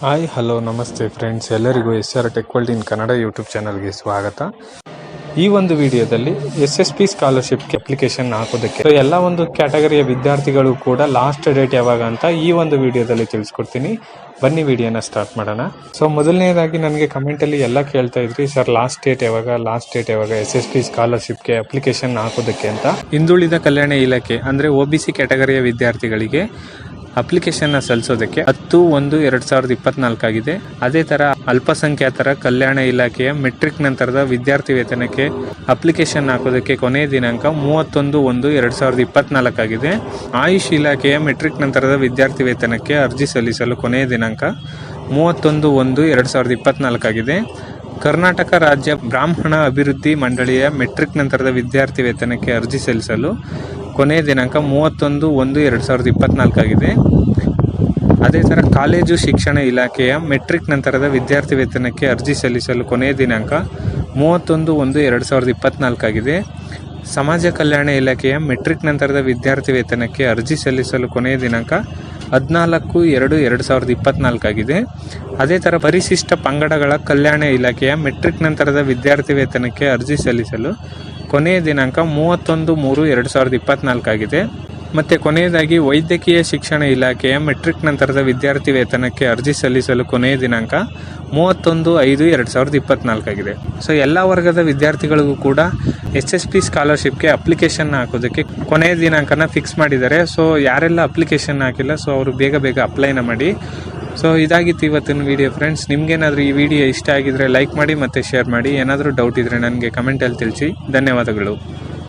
Hi hello ನಮಸ್ತೆ friends, ಎಲ್ಲರಿಗೂ SR tech world in Kannada YouTube ಚಾನಲ್ಗೆ ಸ್ವಾಗತ. ಈ ಒಂದು ವಿಡಿಯೋದಲ್ಲಿ SSP ಸ್ಕಾಲರ್ಶಿಪ್ಗೆ ಅಪ್ಲಿಕೇಶನ್ ಹಾಕೋದಕ್ಕೆ ಎಲ್ಲ ಒಂದು ಕ್ಯಾಟಗರಿಯ ವಿದ್ಯಾರ್ಥಿಗಳು ಕೂಡ ಲಾಸ್ಟ್ ಡೇಟ್ ಯಾವಾಗ ಅಂತ ಈ ಒಂದು ವಿಡಿಯೋದಲ್ಲಿ ತಿಳಿಸ್ಕೊಡ್ತೀನಿ. ಬನ್ನಿ ವಿಡಿಯೋನ ಸ್ಟಾರ್ಟ್ ಮಾಡೋಣ. ಸೊ ಮೊದಲನೇದಾಗಿ ನನಗೆ ಕಮೆಂಟಲ್ಲಿ ಎಲ್ಲ ಕೇಳ್ತಾ ಇದ್ರಿ, ಸರ್ ಲಾಸ್ಟ್ ಡೇಟ್ ಯಾವಾಗ SSP ಸ್ಕಾಲರ್ಶಿಪ್ಗೆ ಅಪ್ಲಿಕೇಶನ್ ಹಾಕೋದಕ್ಕೆ ಅಂತ. ಹಿಂದುಳಿದ ಕಲ್ಯಾಣ ಇಲಾಖೆ ಅಂದರೆ OBC ಕ್ಯಾಟಗರಿಯ ವಿದ್ಯಾರ್ಥಿಗಳಿಗೆ ಅಪ್ಲಿಕೇಶನ್ ಸಲ್ಲಿಸೋದಕ್ಕೆ 10/1/2024 ಆಗಿದೆ. ಅದೇ ತರ ಅಲ್ಪಸಂಖ್ಯಾತರ ಕಲ್ಯಾಣ ಇಲಾಖೆಯ ಮೆಟ್ರಿಕ್ ನಂತರದ ವಿದ್ಯಾರ್ಥಿ ವೇತನಕ್ಕೆ ಅಪ್ಲಿಕೇಶನ್ ಹಾಕೋದಕ್ಕೆ ಕೊನೆಯ ದಿನಾಂಕ 31/1/2024 ಆಗಿದೆ. ಆಯುಷ್ ಇಲಾಖೆಯ ಮೆಟ್ರಿಕ್ ನಂತರದ ವಿದ್ಯಾರ್ಥಿ ವೇತನಕ್ಕೆ ಅರ್ಜಿ ಸಲ್ಲಿಸಲು ಕೊನೆಯ ದಿನಾಂಕ 31/1/2024 ಆಗಿದೆ. ಕರ್ನಾಟಕ ರಾಜ್ಯ ಬ್ರಾಹ್ಮಣ ಅಭಿವೃದ್ಧಿ ಮಂಡಳಿಯ ಮೆಟ್ರಿಕ್ ನಂತರದ ವಿದ್ಯಾರ್ಥಿ ವೇತನಕ್ಕೆ ಅರ್ಜಿ ಸಲ್ಲಿಸಲು ಕೊನೆಯ ದಿನಾಂಕ 31/1/2024 ಆಗಿದೆ. ಅದೇ ಥರ ಕಾಲೇಜು ಶಿಕ್ಷಣ ಇಲಾಖೆಯ ಮೆಟ್ರಿಕ್ ನಂತರದ ವಿದ್ಯಾರ್ಥಿ ವೇತನಕ್ಕೆ ಅರ್ಜಿ ಸಲ್ಲಿಸಲು ಕೊನೆಯ ದಿನಾಂಕ 31/1/2024 ಆಗಿದೆ. ಸಮಾಜ ಕಲ್ಯಾಣ ಇಲಾಖೆಯ ಮೆಟ್ರಿಕ್ ನಂತರದ ವಿದ್ಯಾರ್ಥಿ ವೇತನಕ್ಕೆ ಅರ್ಜಿ ಸಲ್ಲಿಸಲು ಕೊನೆಯ ದಿನಾಂಕ 14/2/2024 ಆಗಿದೆ. ಅದೇ ಥರ ಪರಿಶಿಷ್ಟ ಪಂಗಡಗಳ ಕಲ್ಯಾಣ ಇಲಾಖೆಯ ಮೆಟ್ರಿಕ್ ನಂತರದ ವಿದ್ಯಾರ್ಥಿ ವೇತನಕ್ಕೆ ಅರ್ಜಿ ಸಲ್ಲಿಸಲು ಕೊನೆಯ ದಿನಾಂಕ 31/3/2024 ಆಗಿದೆ. ಮತ್ತು ಕೊನೆಯದಾಗಿ ವೈದ್ಯಕೀಯ ಶಿಕ್ಷಣ ಇಲಾಖೆಯ ಮೆಟ್ರಿಕ್ ನಂತರದ ವಿದ್ಯಾರ್ಥಿ ವೇತನಕ್ಕೆ ಅರ್ಜಿ ಸಲ್ಲಿಸಲು ಕೊನೆಯ ದಿನಾಂಕ 31/5/2024 ಆಗಿದೆ. ಸೊ ಎಲ್ಲ ವರ್ಗದ ವಿದ್ಯಾರ್ಥಿಗಳಿಗೂ ಕೂಡ SSP ಸ್ಕಾಲರ್ಶಿಪ್ಗೆ ಅಪ್ಲಿಕೇಶನ್ ಹಾಕೋದಕ್ಕೆ ಕೊನೆಯ ದಿನಾಂಕನ ಫಿಕ್ಸ್ ಮಾಡಿದ್ದಾರೆ. ಸೊ ಯಾರೆಲ್ಲ ಅಪ್ಲಿಕೇಶನ್ ಹಾಕಿಲ್ಲ, ಸೊ ಅವರು ಬೇಗ ಅಪ್ಲೈನ ಮಾಡಿ. ಸೊ ಇದಾಗಿತ್ತು ಇವತ್ತಿನ ವಿಡಿಯೋ ಫ್ರೆಂಡ್ಸ್. ನಿಮ್ಗೇನಾದರೂ ಈ ವಿಡಿಯೋ ಇಷ್ಟ ಆಗಿದ್ರೆ ಲೈಕ್ ಮಾಡಿ ಮತ್ತು ಶೇರ್ ಮಾಡಿ. ಏನಾದರೂ ಡೌಟ್ ಇದ್ದರೆ ನನಗೆ ಕಮೆಂಟಲ್ಲಿ ತಿಳಿಸಿ. ಧನ್ಯವಾದಗಳು.